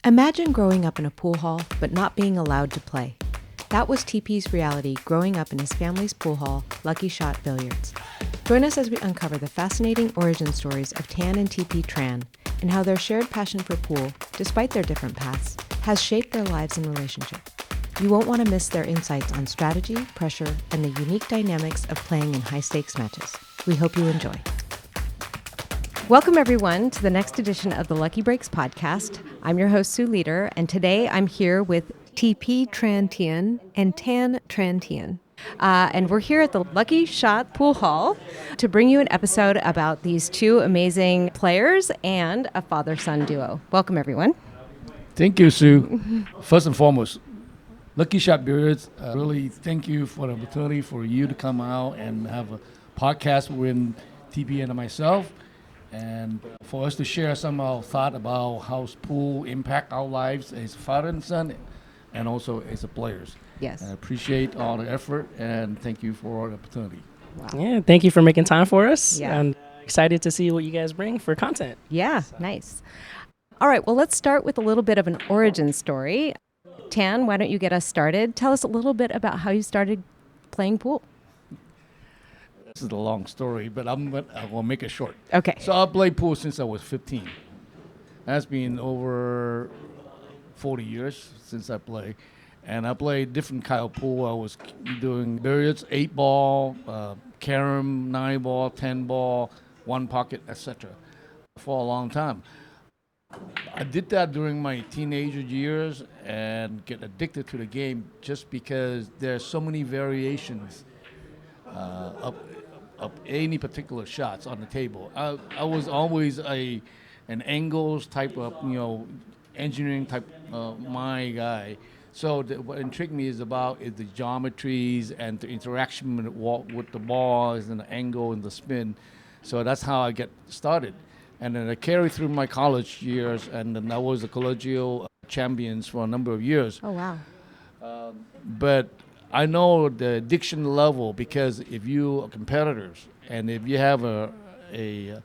Imagine growing up in a pool hall, but not being allowed to play. That was TP's reality growing up in his family's pool hall, Lucky Shot Billiards. Join us as we uncover the fascinating origin stories of Tan and TP Tran and how their shared passion for pool, despite their different paths, has shaped their lives and relationship. You won't want to miss their insights on strategy, pressure, and the unique dynamics of playing in high-stakes matches. We hope you enjoy. Welcome, everyone, to the next edition of the Lucky Breaks podcast. I'm your host, Sue Lueder, and today I'm here with TP Tran and Tan Tran. And we're here at the Lucky Shot Pool Hall to bring you an episode about these two amazing players and a father-son duo. Welcome, everyone. Thank you, Sue. First and foremost, Lucky Shot Billiards, really thank you for the opportunity for you to come out and have a podcast with TP and myself, and for us to share some of our thought about how pool impact our lives as father and son, and also as a players. Yes. I appreciate all the effort, and thank you for the opportunity. Wow. Yeah, thank you for making time for us. Yeah. And excited to see what you guys bring for content. Yeah, nice. All right, well, let's start with a little bit of an origin story. Tan, why don't you get us started? Tell us a little bit about how you started playing pool. This is a long story, but I will make it short. Okay. So I played pool since I was 15. That's been over 40 years since I played. And I played different kind of pool. I was doing billiards, 8-ball, carom, 9-ball, 10-ball, one pocket, etc. for a long time. I did that during my teenager years and get addicted to the game just because there's so many variations of any particular shots on the table. I was always an angles type of, engineering type my guy. So what intrigued me is the geometries and the interaction with the balls and the angle and the spin. So that's how I get started. And then I carried through my college years, and then I was a collegial champions for a number of years. Oh, wow. But I know the addiction level, because if you are competitors and if you have a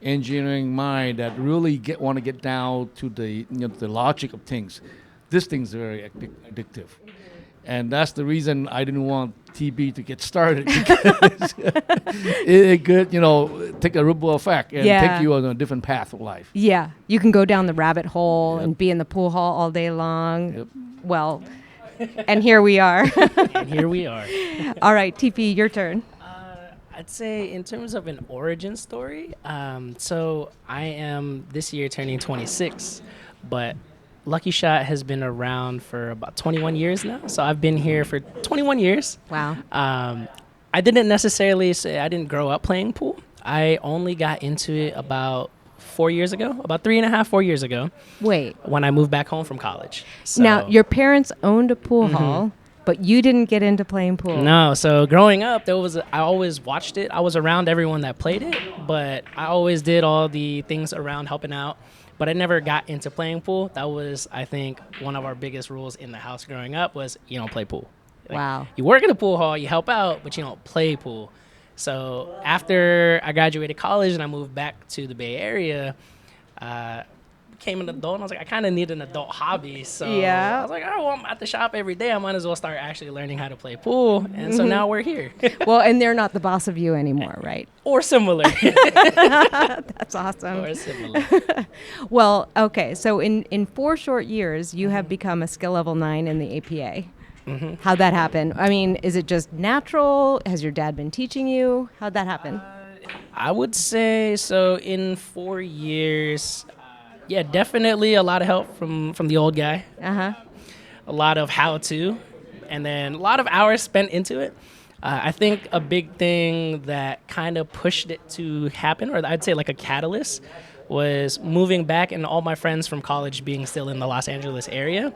engineering mind that really want to get down to the logic of things, this thing's very addictive. And that's the reason I didn't want TB to get started, because it could, take a ripple effect and take you on a different path of life. Yeah, you can go down the rabbit hole and be in the pool hall all day long. Yep. Well, and here we are. And here we are. All right, TP, your turn. I'd say in terms of an origin story, so I am this year turning 26, but Lucky Shot has been around for about 21 years now. So I've been here for 21 years. Wow. I didn't necessarily say I didn't grow up playing pool. I only got into it about 4 years ago, about 4 years ago. Wait. When I moved back home from college. So, now, your parents owned a pool hall, but you didn't get into playing pool. No. So growing up, I always watched it. I was around everyone that played it, but I always did all the things around helping out. But I never got into playing pool. That was, I think, one of our biggest rules in the house growing up was you don't play pool. Wow. You work in a pool hall, you help out, but you don't play pool. So after I graduated college and I moved back to the Bay Area, became an adult, and I was like, I kind of need an adult hobby. So I was like, oh, well, I'm at the shop every day. I might as well start actually learning how to play pool. And so now we're here. Well, and they're not the boss of you anymore, right? Or similar. That's awesome. Or similar. Well, okay. So in 4 short years, you have become a skill level 9 in the APA. How'd that happen? I mean, is it just natural? Has your dad been teaching you? How'd that happen? I would say so in 4 years, definitely a lot of help from the old guy. A lot of how-to, and then a lot of hours spent into it. I think a big thing that kind of pushed it to happen, or I'd say like a catalyst, was moving back and all my friends from college being still in the Los Angeles area.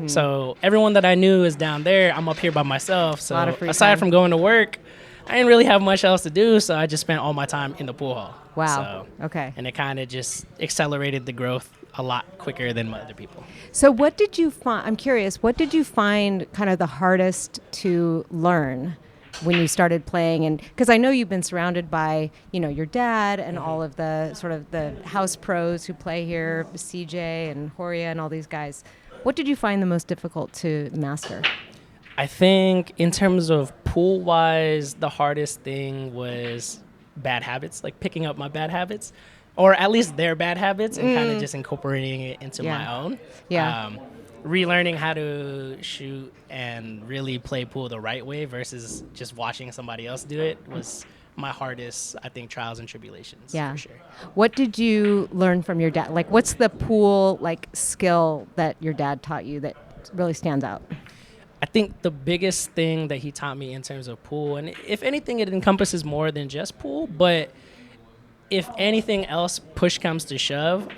So everyone that I knew is down there. I'm up here by myself. So aside from going to work, I didn't really have much else to do. So I just spent all my time in the pool hall. Wow. Okay. And it kind of just accelerated the growth a lot quicker than other people. So what did you find? I'm curious. What did you find kind of the hardest to learn when you started playing? And because I know you've been surrounded by, your dad and all of the sort of the house pros who play here, CJ and Horia and all these guys. What did you find the most difficult to master? I think in terms of pool-wise, the hardest thing was bad habits, like picking up my bad habits, or at least their bad habits, and kind of just incorporating it into my own. Yeah. Relearning how to shoot and really play pool the right way versus just watching somebody else do it was my hardest, I think, trials and tribulations. Yeah. For sure. What did you learn from your dad? Like, what's the pool skill that your dad taught you that really stands out? I think the biggest thing that he taught me in terms of pool, and if anything, it encompasses more than just pool, but if anything else, push comes to shove,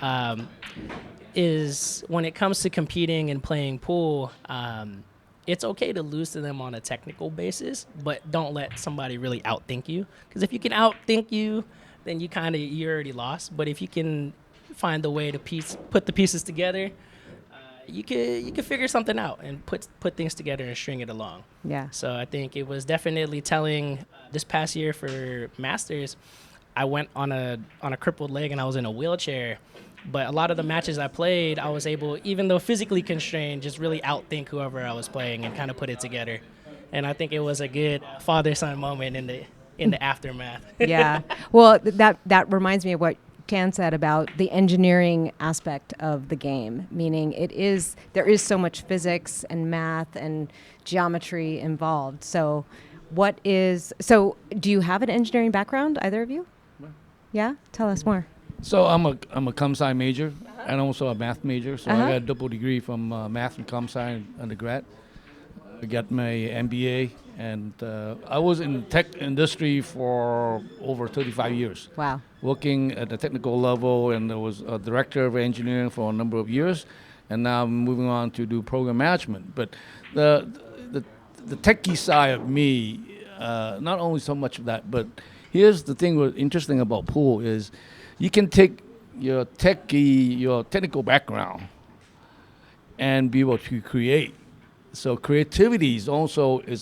is when it comes to competing and playing pool, it's okay to lose to them on a technical basis, but don't let somebody really outthink you. Because if you can outthink you, then you're already lost. But if you can find the way to put the pieces together, you could figure something out and put things together and string it along. Yeah. So I think it was definitely telling. This past year for Masters, I went on a crippled leg and I was in a wheelchair. But a lot of the matches I played, I was able, even though physically constrained, just really outthink whoever I was playing and kind of put it together. And I think it was a good father-son moment in the aftermath. Yeah. Well, that reminds me of what Tan said about the engineering aspect of the game, meaning there is so much physics and math and geometry involved. So do you have an engineering background, either of you? Yeah? Tell us more. So I'm a comp sci major and also a math major. So I got a double degree from math and comp sci undergrad. I got my MBA, and I was in the tech industry for over 35 years. Wow. Working at the technical level, and I was a director of engineering for a number of years, and now I'm moving on to do program management. But the techie side of me, not only so much of that, but here's the thing what's interesting about pool is you can take your technical background and be able to create. So creativity is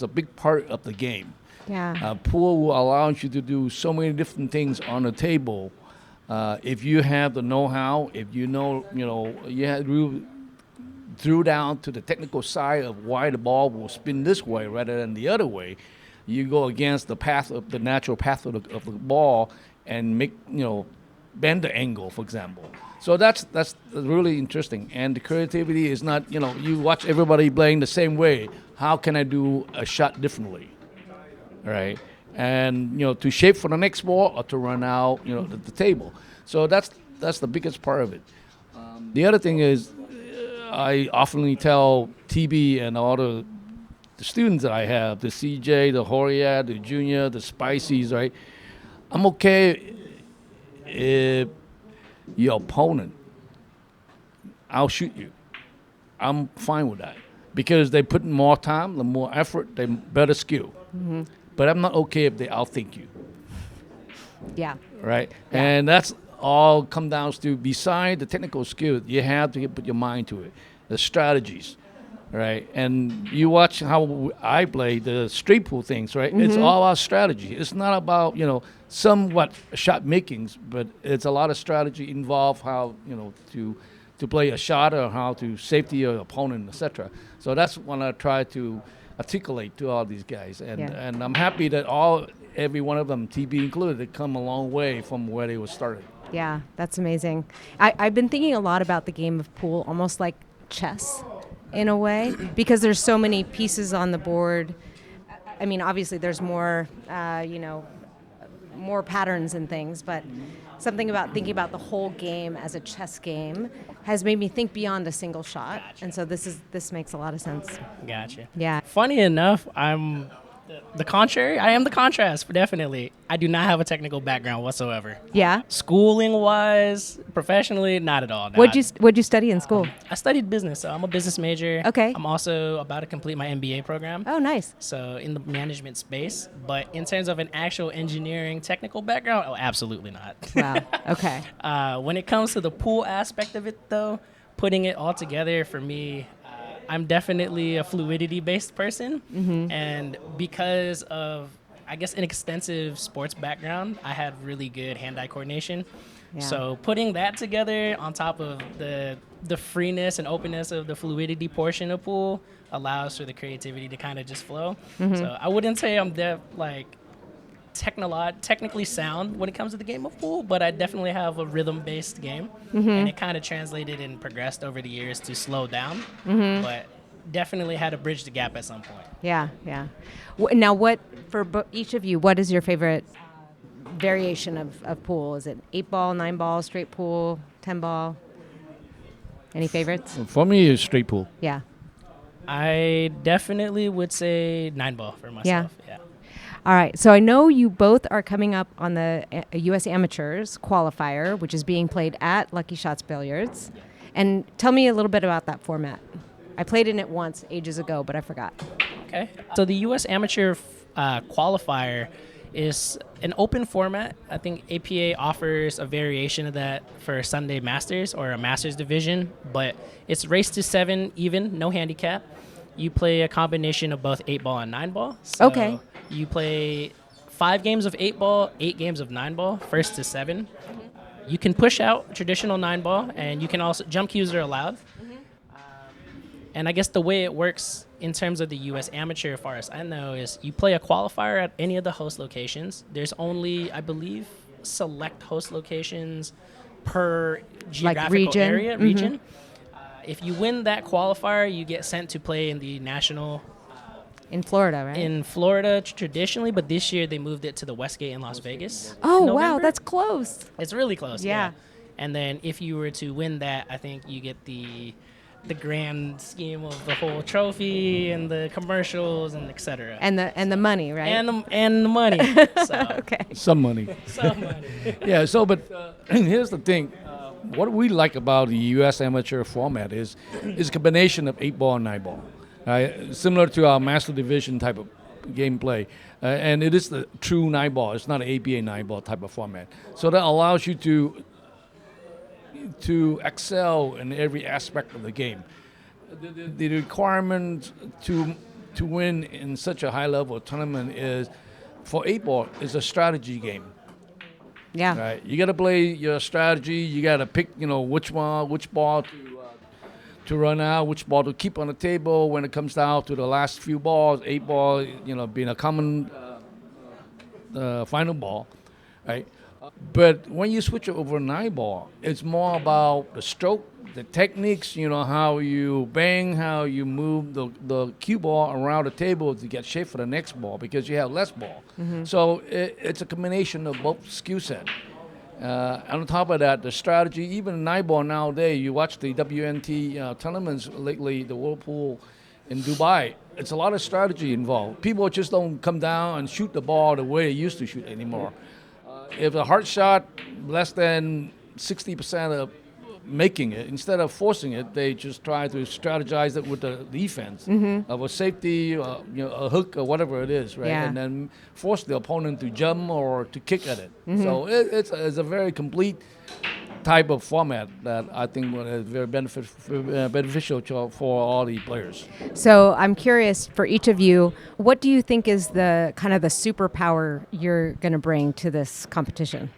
a big part of the game. Yeah. Pool will allow you to do so many different things on the table. If you have the know-how, if you have drew down to the technical side of why the ball will spin this way rather than the other way, you go against the natural path of the ball and bend the angle, for example. So that's really interesting. And the creativity is not, you watch everybody playing the same way. How can I do a shot differently? Right? And, to shape for the next ball or to run out, the table. So that's the biggest part of it. The other thing is I often tell TB and all the students that I have, the CJ, the Horia, the Junior, the Spicies, right? I'm okay if your opponent outshoot you. I'm fine with that because they put in more time, the more effort, they better skill. Mm-hmm. But I'm not okay if they outthink you. Yeah. Right? Yeah. And that's all come down to, beside the technical skill, you have to put your mind to it, the strategies. Right, and you watch how I play the street pool things, right? Mm-hmm. It's all about strategy. It's not about, somewhat shot makings, but it's a lot of strategy involved, how, to play a shot or how to safety your opponent, etc. So that's what I try to articulate to all these guys. And I'm happy that every one of them, TB included, have come a long way from where they were started. Yeah, that's amazing. I've been thinking a lot about the game of pool, almost like chess, in a way, because there's so many pieces on the board. I mean, obviously there's more, more patterns and things, but something about thinking about the whole game as a chess game has made me think beyond a single shot. Gotcha. And so this makes a lot of sense. Gotcha. Yeah. Funny enough, I'm the contrary. I am the contrast, definitely. I do not have a technical background whatsoever. Yeah. Schooling-wise, professionally, not at all. What'd you study in school? I studied business, so I'm a business major. Okay. I'm also about to complete my MBA program. Oh, nice. So in the management space, but in terms of an actual engineering technical background, absolutely not. Wow. Okay. When it comes to the pool aspect of it, though, putting it all together for me, I'm definitely a fluidity-based person, and because of I guess, an extensive sports background, I had really good hand-eye coordination. Yeah. So putting that together on top of the freeness and openness of the fluidity portion of pool allows for the creativity to kind of just flow. So I wouldn't say I'm technically sound when it comes to the game of pool, but I definitely have a rhythm-based game, and it kind of translated and progressed over the years to slow down, but definitely had to bridge the gap at some point. Yeah, yeah. Now, each of you, what is your favorite variation of pool? Is it 8-ball, 9-ball, straight pool, 10-ball? Any favorites? For me, it's straight pool. Yeah. I definitely would say 9-ball for myself. Yeah. All right. So I know you both are coming up on the U.S. Amateurs Qualifier, which is being played at Lucky Shot Billiards. And tell me a little bit about that format. I played in it once ages ago, but I forgot. Okay. So the U.S. Amateur Qualifier is an open format. I think APA offers a variation of that for Sunday Masters or a Masters division, but it's race to 7 even, no handicap. You play a combination of both 8-ball and 9-ball. So Okay. You play 5 games of 8-ball, 8 games of 9-ball, first to 7. You can push out traditional 9-ball, and you can also, jump cues are allowed. And I guess the way it works in terms of the U.S. Amateur, as far as I know, is you play a qualifier at any of the host locations. There's only, I believe, select host locations per geographical region. If you win that qualifier, you get sent to play in the national. In Florida, right? In Florida, traditionally, but this year they moved it to the Westgate in Las Vegas. Oh, in wow, November. that's close. It's really close. Yeah. And then if you were to win that, I think you get the grand scheme of the whole trophy and the commercials and etc. And the money, right? And the money. So. Okay. Some money. Some money. Yeah, so, but here's the thing. What we like about the U.S. Amateur format is a combination of 8-ball and 9-ball. Similar to our Master Division type of gameplay. And it is the true 9-ball. It's not an APA 9-ball type of format. So that allows you to excel in every aspect of the game. The requirement to win in such a high level tournament is, for 8-ball, is a strategy game. Yeah. Right. You got to play your strategy. You got to pick, which ball to run out, which ball to keep on the table when it comes down to the last few balls. 8-ball, being a common final ball, right? But when you switch over 9-ball, it's more about the stroke, the techniques, how you bang, how you move the cue ball around the table to get shape for the next ball because you have less ball. So it's a combination of both skill set. On top of that, the strategy, even 9-ball nowadays, you watch the WNT tournaments lately, the Whirlpool in Dubai, it's a lot of strategy involved. People just don't come down and shoot the ball the way they used to shoot anymore. If a hard shot, less than 60% of making it, instead of forcing it, they just try to strategize it with the defense of a safety, a hook or whatever it is, right? Yeah. And then force the opponent to jump or to kick at it. So it's a very complete type of format that I think is very beneficial for all the players. So I'm curious, for each of you, what do you think is the kind of the superpower you're going to bring to this competition?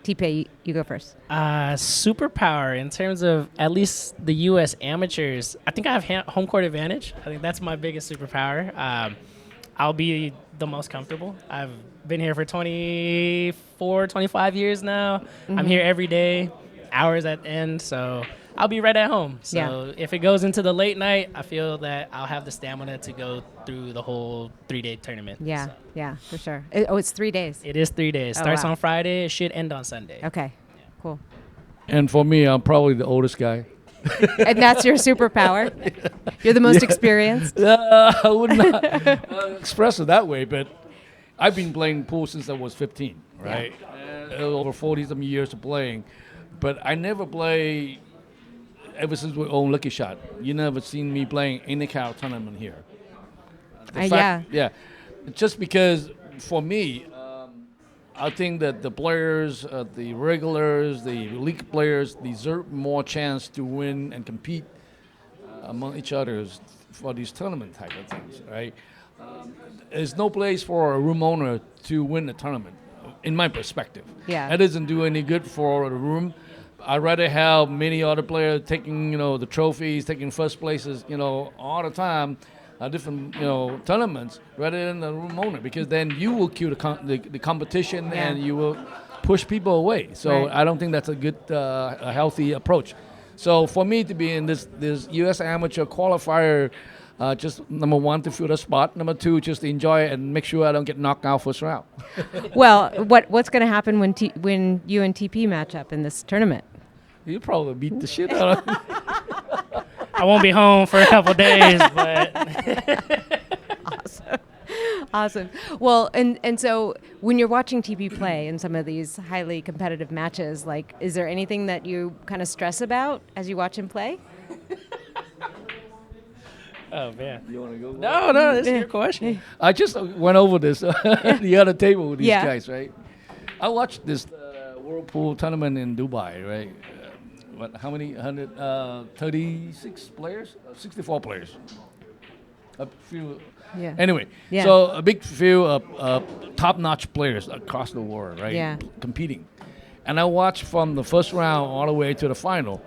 TP, you go first. Superpower in terms of at least the U.S. amateurs, I think I have home court advantage. I think that's my biggest superpower. I'll be the most comfortable. I've been here for 24, 25 years now. I'm here every day, hours at end, so I'll be right at home. So if it goes into the late night, I feel that I'll have the stamina to go through the whole 3-day tournament. Yeah, So. yeah, for sure. It's 3 days. It is 3 days. Oh, Starts wow. on Friday. It should end on Sunday. Okay, cool. And for me, I'm probably the oldest guy. And that's your superpower? You're the most experienced? I would not express it that way, but I've been playing pool since I was 15, right? Over 40-some years of playing. But I never play ever since we own Lucky Shot. You never seen me playing any kind of tournament here. Yeah. Just because, for me, I think that the players, the regulars, the league players deserve more chance to win and compete among each other for these tournament type of things, right? there's no place for a room owner to win the tournament, in my perspective. Yeah. That doesn't do any good for the room. I'd rather have many other players taking, the trophies, taking first places, all the time, different, tournaments, rather than the room owner, because then you will kill the competition and you will push people away. So I don't think that's a good, a healthy approach. So for me to be in this U.S. amateur qualifier, just number one, to fill the spot. Number two, just to enjoy it and make sure I don't get knocked out first round. Well, what's going to happen when you and TP match up in this tournament? You probably beat the shit out of me. I won't be home for a couple days, but Awesome. Well, and so when you're watching TP play in some of these highly competitive matches, like, is there anything that you kind of stress about as you watch him play? oh man. You want to go? No, this is your question. I just went over this the other table with these guys, right? I watched this World Pool tournament in Dubai, right? How many? 36 players? 64 players. A few. Yeah. Anyway, so a big few top-notch players across the world, right? Yeah. Competing. And I watched from the first round all the way to the final.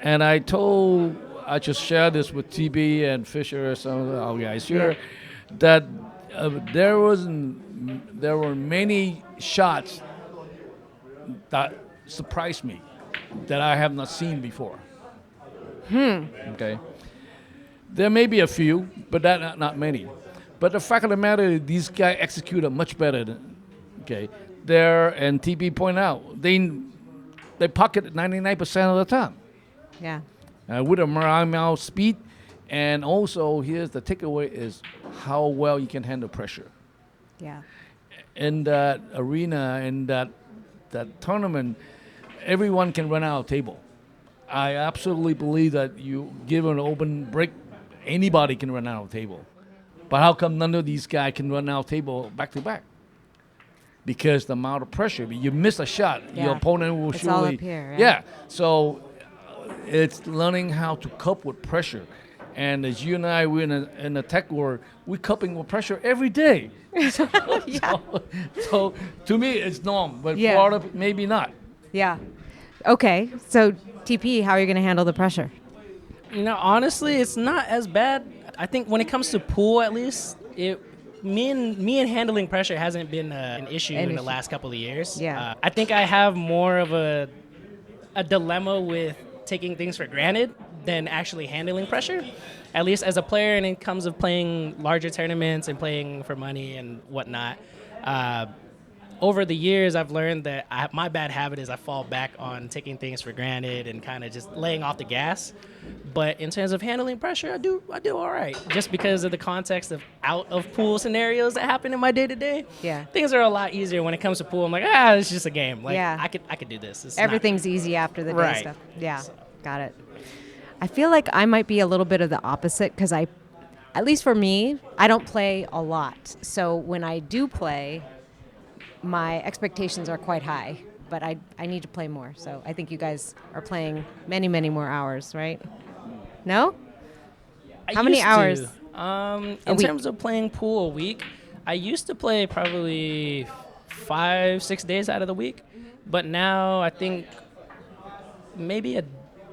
And I just shared this with TB and Fisher, some of the guys here, that there were many shots that surprised me that I have not seen before. Okay. There may be a few, but not many. But the fact of the matter is, these guys executed much better than, and TP point out, they pocket 99% of the time. Yeah. With a mile speed, and also here's the takeaway is how well you can handle pressure. Yeah. In that arena, in that tournament, everyone can run out of table. I absolutely believe that you give an open break, anybody can run out of table. But how come none of these guys can run out of table back to back? Because the amount of pressure. You miss a shot, your opponent will it's surely. All up here, right? Yeah. So it's learning how to cope with pressure. And as you and I, we're in the tech world, we're coping with pressure every day. So to me, it's normal, but for other, maybe not. Yeah. Okay. So TP, how are you going to handle the pressure? Honestly, it's not as bad. I think when it comes to pool, at least, me and handling pressure hasn't been an issue in the last couple of years. Yeah. I think I have more of a dilemma with taking things for granted than actually handling pressure, at least as a player, and it comes of playing larger tournaments and playing for money and whatnot. Over the years, I've learned that my bad habit is I fall back on taking things for granted and kind of just laying off the gas. But in terms of handling pressure, I do all right. Just because of the context of out of pool scenarios that happen in my day to day. Yeah. Things are a lot easier when it comes to pool. I'm like, it's just a game. Like I could do this. Everything's easy after the day Right. stuff. Yeah. Got it. I feel like I might be a little bit of the opposite because at least for me, I don't play a lot. So when I do play, my expectations are quite high, but I need to play more. So I think you guys are playing many, many more hours, right? No? How many hours? In terms of playing pool a week, I used to play probably 5-6 days out of the week, but now I think maybe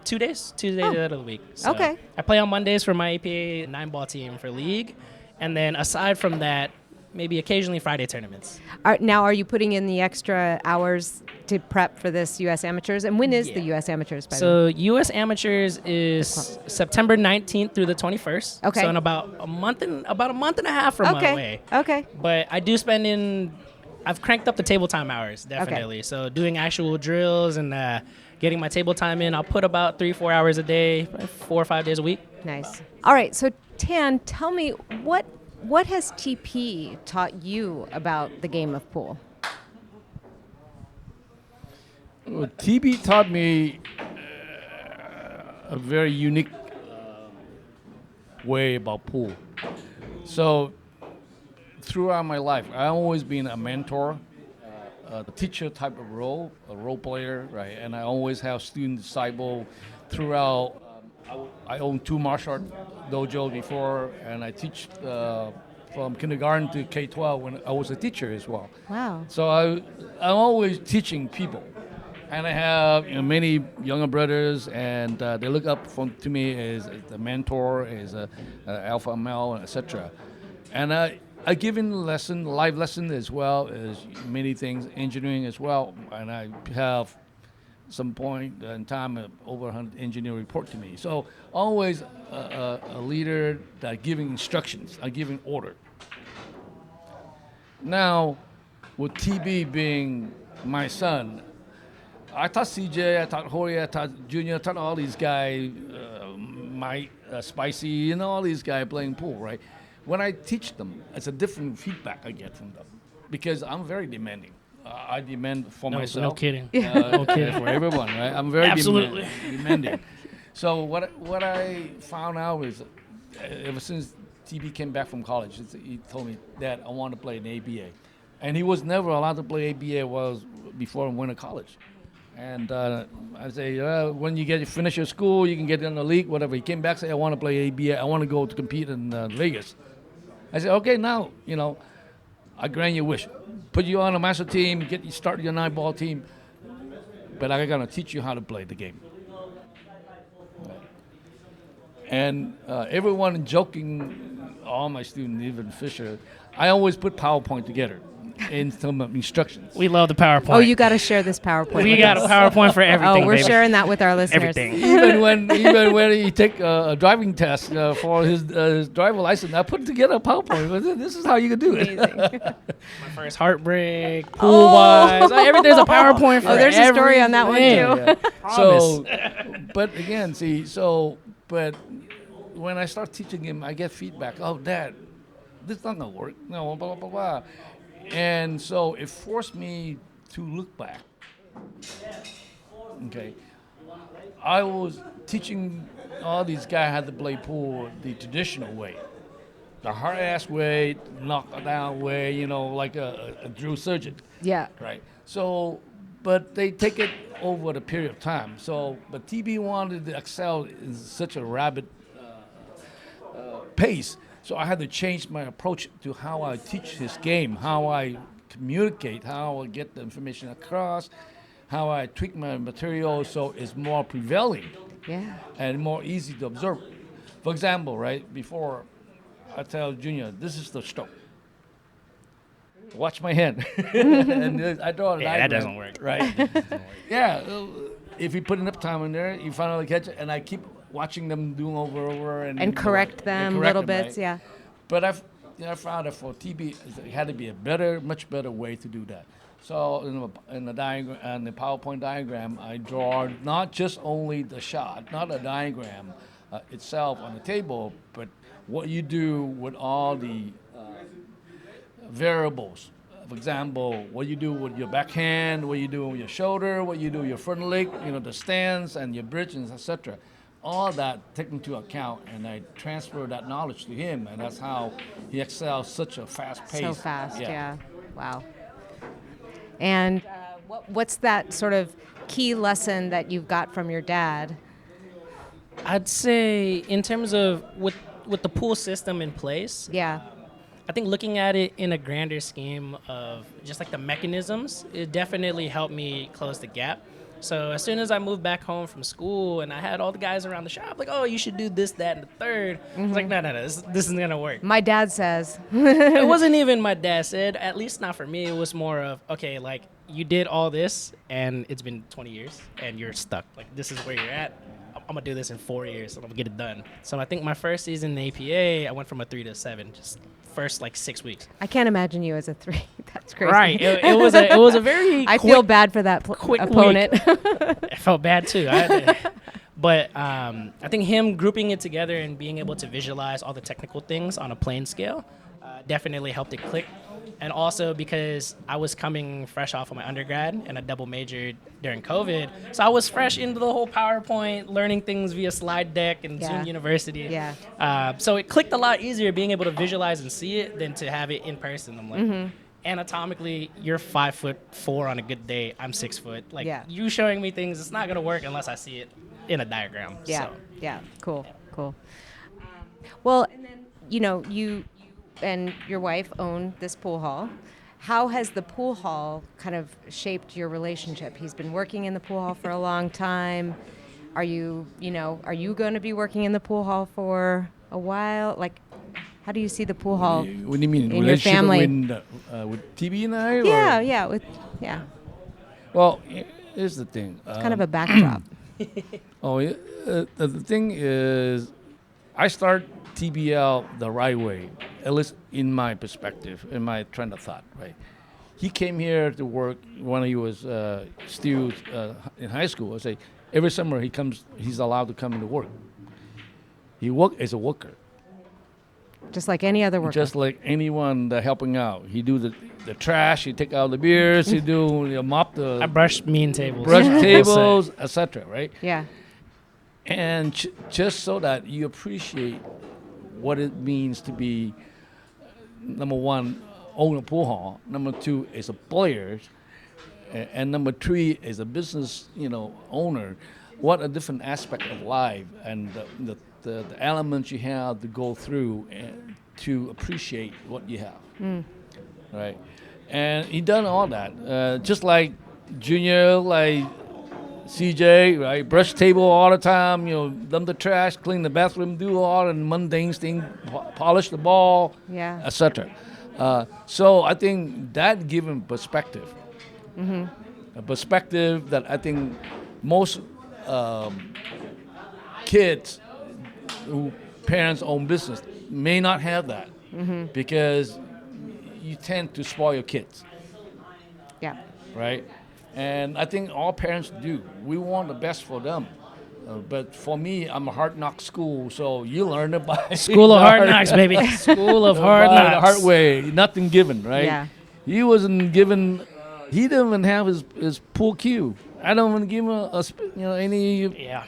2 days out of the week. So Okay. I play on Mondays for my APA 9-ball team for league, and then aside from that, maybe occasionally Friday tournaments. Now, are you putting in the extra hours to prep for this U.S. Amateurs? And when is the U.S. Amateurs, by the way? So U.S. Amateurs is September 19th through the 21st. Okay. So in about a month and a half from my way. Okay. But I do I've cranked up the table time hours, definitely. Okay. So doing actual drills and getting my table time in, I'll put about 3-4 hours a day, 4 or 5 days a week. Nice. All right. So Tan, tell me what has TP taught you about the game of pool? Well, TP taught me a very unique way about pool. So throughout my life, I've always been a mentor, a teacher type of role, a role player, right? And I always have student disciple throughout I owned 2 martial art dojos before, and I teach from kindergarten to K-12 when I was a teacher as well. Wow. So I'm always teaching people, and I have many younger brothers, and they look up to me as a mentor, as a alpha male, etc. And I give in live lesson as well as many things, engineering as well, and I have some point in time over 100 engineer report to me. So always a leader that giving instructions, giving order. Now, with TB being my son, I taught CJ, I taught Jorge, I taught Junior, I taught all these guys, Mike, Spicy, all these guys playing pool, right? When I teach them, it's a different feedback I get from them because I'm very demanding. I demand for myself. No kidding. No kidding. For everyone, right? I'm very Absolutely. demanding. So what I found out is, ever since TB came back from college, he told me, Dad, I want to play an ABA. And he was never allowed to play ABA before he went to college. And I say, when you finish your school, you can get in the league, whatever. He came back, say, I want to play ABA. I want to go to compete in Vegas. I said, okay, now, I grant your wish. Put you on a master team, start your 9-ball team, but I'm going to teach you how to play the game. And everyone joking, all my students, even Fisher, I always put PowerPoint together in some instructions. We love the PowerPoint. Oh, you got to share this PowerPoint. We got a PowerPoint for everything. Oh, we're baby. sharing that with our listeners. Everything. even when he take a driving test for his driver license, I put together a PowerPoint. This is how you can do it. My first heartbreak, pool wise, there's a PowerPoint for there's a story on that one too. Yeah. So, but again, but when I start teaching him, I get feedback. Oh, Dad, this is not gonna work. No, blah blah blah. And so it forced me to look back. Okay. I was teaching all these guys how to play pool the traditional way. The hard-ass way, knock-down way, like a drill surgeon. Yeah. Right. So, but they take it over the period of time. So, but TB wanted to excel in such a rapid pace. So I had to change my approach to how I teach his game, how I communicate, how I get the information across, how I tweak my material so it's more prevailing and more easy to observe. For example, right, before I tell Junior, this is the stroke. Watch my hand. And I draw a diagram. That doesn't work. Right? Yeah. If you put enough time in there, you finally catch it, and I keep watching them do over and correct them little bits, right? yeah. But I found that for TB, it had to be a much better way to do that. So in the diagram, and the PowerPoint diagram, I draw not just only the shot, not a diagram itself on the table, but what you do with all the variables. For example, what you do with your backhand, what you do with your shoulder, what you do with your front leg, the stance and your bridge, and etc. All that taken into account, and I transfer that knowledge to him, and that's how he excels such a fast pace. So fast, yeah. Wow. And what's that sort of key lesson that you've got from your dad? I'd say in terms of with the pool system in place, I think looking at it in a grander scheme of just like the mechanisms, it definitely helped me close the gap. So as soon as I moved back home from school and I had all the guys around the shop like, oh, you should do this, that, and the third. I was like, no, this isn't going to work. My dad says. It wasn't even my dad said, at least not for me. It was more of, okay, like you did all this and it's been 20 years and you're stuck. Like this is where you're at. I'm going to do this in 4 years and I'm going to get it done. So I think my first season in the APA, I went from a 3 to a 7, just first like 6 weeks. I can't imagine you as a 3. That's crazy. Right. It was a very I feel bad for that opponent. I felt bad too. But I think him grouping it together and being able to visualize all the technical things on a plane scale definitely helped it click. And also because I was coming fresh off of my undergrad and a double majored during COVID. So I was fresh into the whole PowerPoint, learning things via slide deck and Zoom University. Yeah. So it clicked a lot easier being able to visualize and see it than to have it in person. I'm like, anatomically, you're 5'4" on a good day. I'm 6 foot. Like you showing me things, it's not going to work unless I see it in a diagram. Yeah. So. Yeah. Cool. Cool. Well, and then, you and your wife own this pool hall. How has the pool hall kind of shaped your relationship? He's been working in the pool hall for a long time. Are you going to be working in the pool hall for a while? Like, how do you see the pool hall What do you mean? in your family? With TB and I? Yeah, Or? yeah. Well, here's the thing. It's kind of a backdrop. The thing is, I start TBL the right way, at least in my perspective, in my trend of thought, right? He came here to work when he was still in high school. I say every summer he's allowed to come into work. He work as a worker. Just like any other worker. Just like anyone that helping out. He do the trash, he take out the beers, he do mop the... I brush mean tables. Brush tables, etc., right? Yeah. And just so that you appreciate what it means to be, number one, own a pool hall. Number two is a player. And number three is a business, owner. What a different aspect of life and the elements you have to go through and to appreciate what you have, right? And he done all that, just like Junior, like CJ, right? Brush table all the time, dump the trash, clean the bathroom, do all the mundane things, polish the ball, Yeah. etc. So I think that give him perspective, a perspective that I think most kids who parents own business may not have that because you tend to spoil your kids. Yeah. Right? And I think all parents do. We want the best for them. But for me, I'm a hard knock school, so you learn it by School of hard knocks, baby. School of hard knocks. The hard way, nothing given, right? Yeah. He wasn't given. He didn't even have his pool cue. I don't even give him any. Yeah.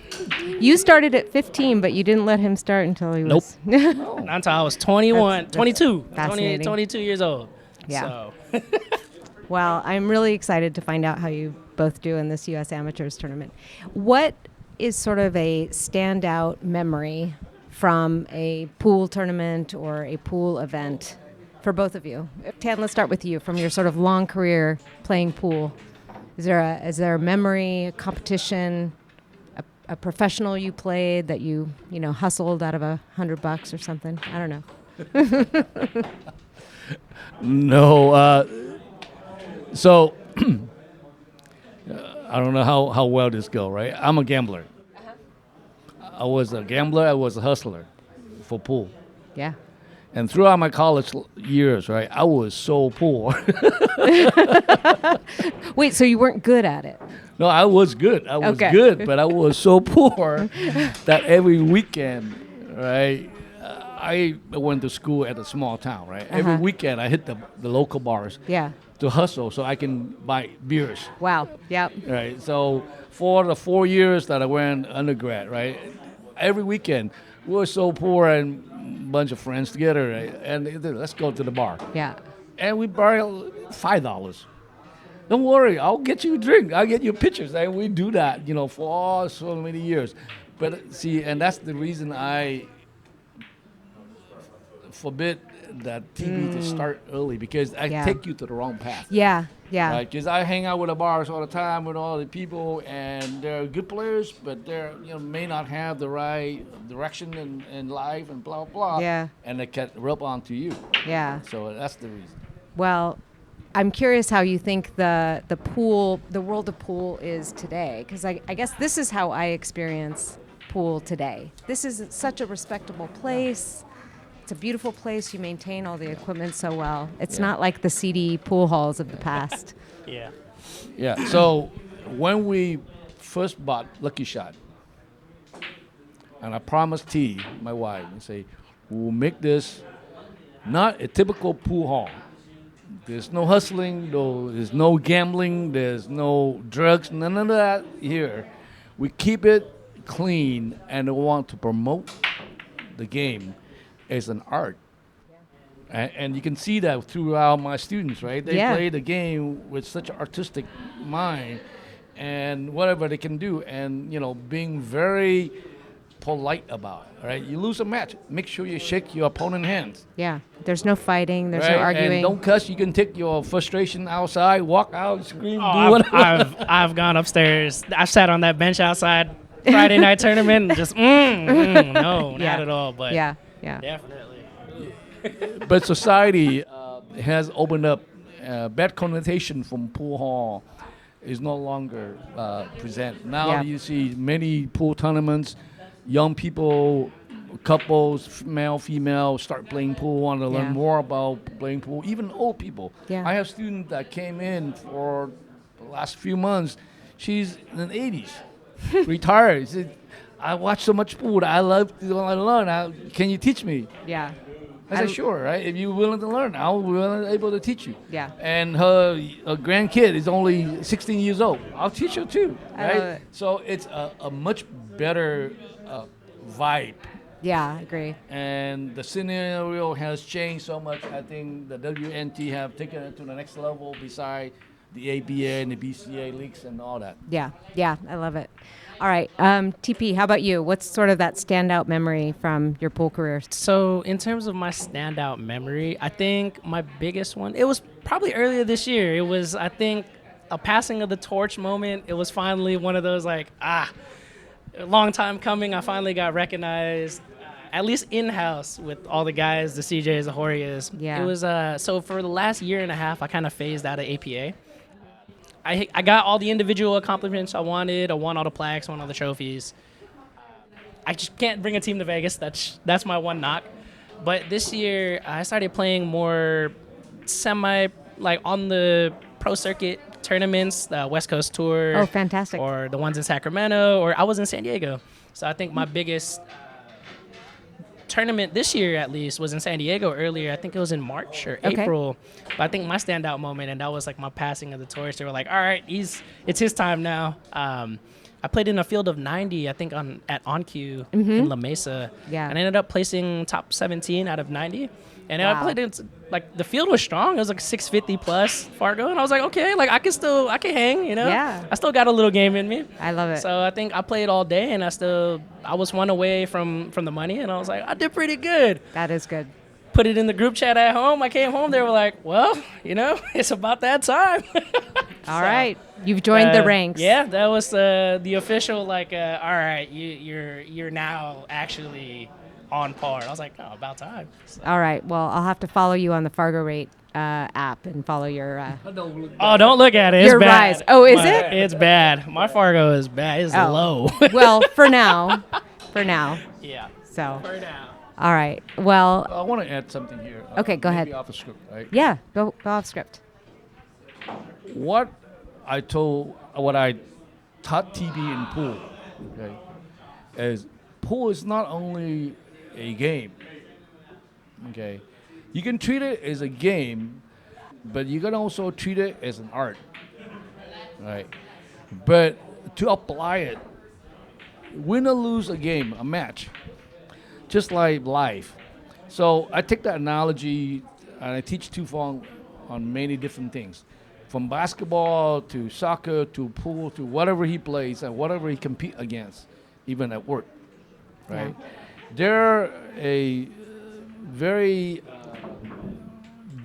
You started at 15, but you didn't let him start until he was... Not until I was 21, That's 22. fascinating. 22 years old. Yeah. So. Well, I'm really excited to find out how you both do in this U.S. Amateurs tournament. What is sort of a standout memory from a pool tournament or a pool event for both of you? Tan, let's start with you. From your sort of long career playing pool, is there a memory, a competition, a professional you played that you hustled out of $100 or something? I don't know. No. So I don't know how well this go, right? I'm a gambler. I was a gambler. I was a hustler for pool. Yeah. And throughout my college years, right, I was so poor. Wait, so you weren't good at it? No, I was good. I was good, but I was so poor that every weekend, right, I went to school at a small town, right? Every weekend I hit the local bars. Yeah. To hustle so I can buy beers. Wow. Yep. Right. So for the 4 years that I went undergrad, right, every weekend we were so poor and a bunch of friends together, right, and let's go to the bar. Yeah. And we borrow $5. Don't worry, I'll get you a drink. I'll get you pictures, and we do that, for so many years. But see, and that's the reason I forbid that TV to start early, because I take you to the wrong path. Yeah, yeah. Right, because I hang out with the bars all the time with all the people, and they're good players, but they're may not have the right direction in life and blah blah. Yeah. And they can rub onto you. Yeah. So that's the reason. Well, I'm curious how you think the world of pool is today, because I guess this is how I experience pool today. This is such a respectable place. It's a beautiful place. You maintain all the equipment so well. It's not like the seedy pool halls of the past. Yeah. Yeah. So when we first bought Lucky Shot, and I promised T, my wife, and say, we'll make this not a typical pool hall. There's no hustling, there's no gambling, there's no drugs, none of that here. We keep it clean, and we want to promote the game as an art. And you can see that throughout my students, right? They play the game with such an artistic mind and whatever they can do. And, being very polite about it, right? You lose a match, make sure you shake your opponent's hands. Yeah. There's no fighting. There's right? no arguing. And don't cuss. You can take your frustration outside, walk out, scream, do Oh, whatever. I've gone upstairs. I've sat on that bench outside Friday night tournament and just no, Yeah. not at all. But Yeah. definitely. But society has opened up bad connotation from pool hall is no longer present. Now Yeah. you see many pool tournaments, young people, couples, male, female, start playing pool, want to Yeah. learn more about playing pool, even old people. Yeah. I have students that came in for the last few months. She's in the 80s, retired. She said, I watch so much pool. I love to learn. Can you teach me? Yeah. I said, sure, right? If you're willing to learn, I'll be able to teach you. Yeah. And her grandkid is only 16 years old. I'll teach her too, I right? love it. So it's a much better vibe. Yeah, I agree. And the scenario has changed so much. I think the WNT have taken it to the next level beside the ABA and the BCA leagues and all that. Yeah, I love it. All right, TP, how about you? What's sort of that standout memory from your pool career? So in terms of my standout memory, I think my biggest one, it was probably earlier this year. It was, I think, a passing of the torch moment. It was finally one of those a long time coming. I finally got recognized, at least in-house with all the guys, the CJs, the Horias. Yeah. It was, so for the last year and a half, I kind of phased out of APA. I got all the individual accomplishments I wanted. I won all the plaques, won all the trophies. I just can't bring a team to Vegas. That's my one knock. But this year, I started playing more on the pro circuit tournaments, the West Coast Tour. Oh, fantastic. Or the ones in Sacramento, or I was in San Diego. So I think my biggest tournament this year, at least, was in San Diego earlier. I think it was in March or Okay. April. But I think my standout moment, and that was my passing of the torch. They were like, all right, it's his time now. I played in a field of 90, I think, at OnQ in La Mesa. Yeah. And I ended up placing top 17 out of 90. And Wow. I played it, the field was strong. It was 650 plus Fargo. And I was like, okay, I can hang, Yeah. I still got a little game in me. I love it. So I think I played all day, and I was one away from the money, and I was like, I did pretty good. That is good. Put it in the group chat at home. I came home, they were like, well, it's about that time. All right, you've joined the ranks. Yeah, that was the official, all right, you're now actually on par. I was like, oh, about time. So. All right, well, I'll have to follow you on the Fargo Rate app and follow your... Oh, don't look at it. It's Your bad. rise. Oh, is it? It's bad. My Fargo is bad. It's low. Well, for now. Yeah. So, For now. all right. Well, I want to add something here. Okay, go maybe ahead. off the script, right? yeah, go off script. What I taught TB in pool, okay, is pool is not only a game, okay. You can treat it as a game, but you can also treat it as an art, right? But to apply it, win or lose a game, a match, just like life. So I take that analogy and I teach Tu Fong on many different things, from basketball to soccer to pool to whatever he plays and whatever he compete against, even at work, right? Yeah. They're a very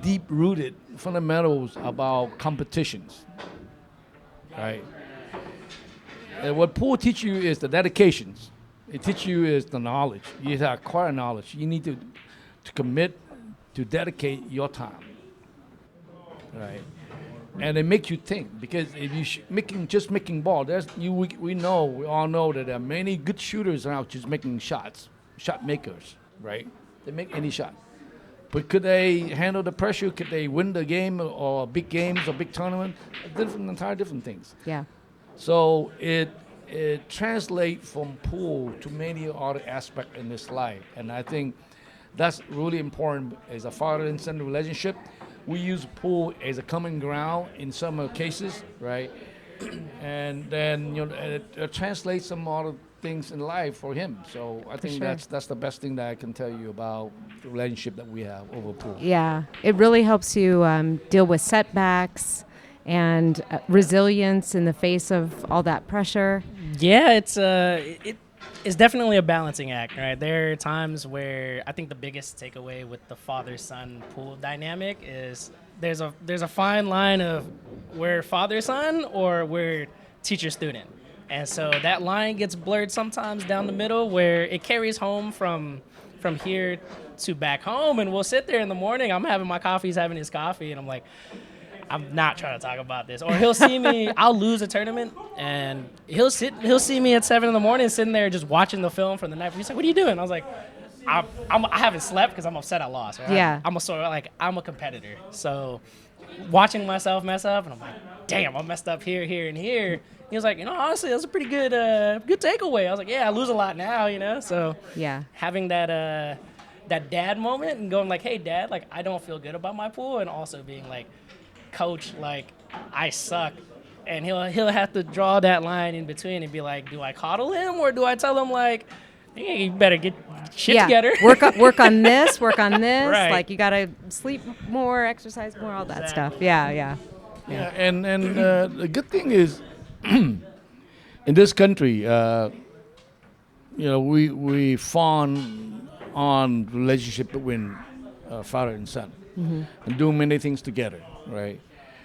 deep-rooted fundamentals about competitions, right? And what pool teach you is the dedications. It teach you is the knowledge. You have to acquire knowledge. You need to commit to dedicate your time, right? And it makes you think, because if you making ball, we all know that there are many good shooters out just making shots, shot makers, right? They make any shot. But could they handle the pressure? Could they win the game or big games or big tournament? Entire different things. Yeah. So it translates from pool to many other aspects in this life. And I think that's really important as a father and son relationship. We use pool as a common ground in some cases, right? And then it translates some other things in life for him. So I think sure. that's the best thing that I can tell you about the relationship that we have over pool. Yeah, it really helps you deal with setbacks and resilience in the face of all that pressure. Yeah, it's definitely a balancing act, right? There are times where I think the biggest takeaway with the father-son pool dynamic is there's a fine line of we're father-son or we're teacher-student. And so that line gets blurred sometimes down the middle where it carries home from here to back home, and we'll sit there in the morning. I'm having my coffee, he's having his coffee, and I'm like, I'm not trying to talk about this. Or he'll see me, I'll lose a tournament, and he'll see me at 7 a.m. sitting there just watching the film from the night. He's like, what are you doing? I was like, I haven't slept because I'm upset I lost. Right? Yeah. I'm a competitor. So watching myself mess up, and I'm like, damn, I messed up here, here, and here. He was like, honestly, that's a pretty good takeaway. I was like, yeah, I lose a lot now, So Yeah. having that dad moment and going like, hey, Dad, like, I don't feel good about my pool, and also being like, Coach, like, I suck. And he'll have to draw that line in between and be like, do I coddle him or do I tell him, like, hey, you better get shit together? work on this. Right. Like, you got to sleep more, exercise more, all that stuff. Yeah. And the good thing is, in this country, we fawn on relationship between father and son, and do many things together, right?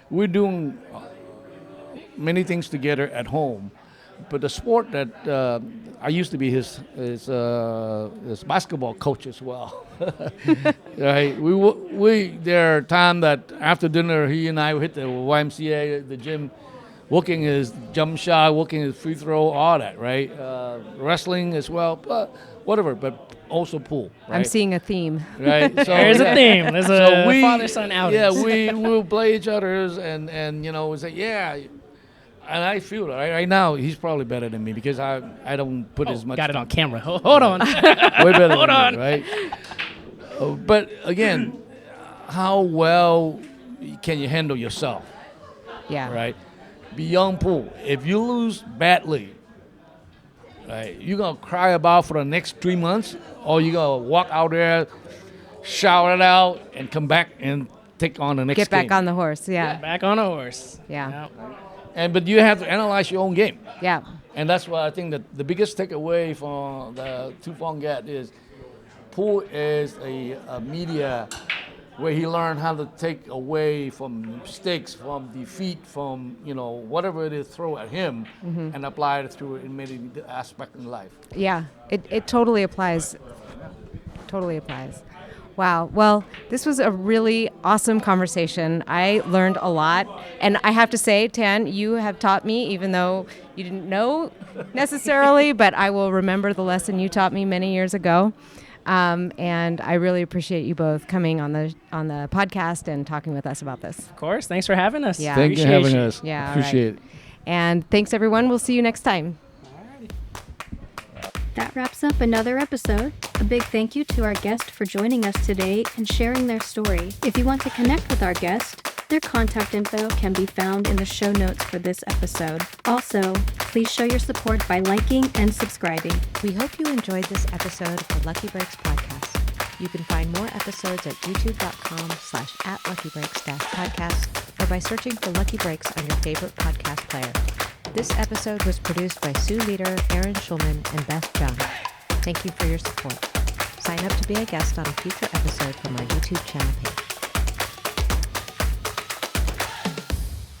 We're doing many things together at home, but the sport that I used to be his basketball coach as well. Right? There are times that after dinner he and I would hit the YMCA, the gym, working his jump shot, working his free throw, all that, right? Wrestling as well, but whatever, but also pool. Right? I'm seeing a theme. Right. So There's a theme. There's a father-son outing. Yeah, we'll play each other's and we say, yeah. And I feel right now he's probably better than me because I don't put as much. Got it on camera. Hold on. Way better Hold than on. me, right? But again, how well can you handle yourself? Yeah. Right. Beyond pool, if you lose badly, right, you're gonna cry about for the next 3 months, or you're gonna walk out there, shout it out, and come back and take on the next Get back game. on the horse. Yeah. Back on a horse. Yeah. But you have to analyze your own game. Yeah. And that's why I think that the biggest takeaway from the Tu Phong Gat is pool is a media where he learned how to take away from mistakes, from defeat, from whatever it is throw at him, and apply it through in many aspects in life. Yeah. It totally applies. Totally applies. Wow. Well, this was a really awesome conversation. I learned a lot. And I have to say, Tan, you have taught me, even though you didn't know necessarily, but I will remember the lesson you taught me many years ago. And I really appreciate you both coming on the podcast and talking with us about this. Of course. Thanks for having us. Yeah. Thank you for having us. Yeah. Appreciate it. And thanks, everyone. We'll see you next time. That wraps up another episode. A big thank you to our guest for joining us today and sharing their story. If you want to connect with our guest, their contact info can be found in the show notes for this episode. Also, please show your support by liking and subscribing. We hope you enjoyed this episode of the Lucky Breaks podcast. You can find more episodes at youtube.com/@luckybreaks-podcast or by searching for Lucky Breaks on your favorite podcast player. This episode was produced by Sue Lueder, Aaron Schulman, and Beth Jung. Thank you for your support. Sign up to be a guest on a future episode from our YouTube channel page.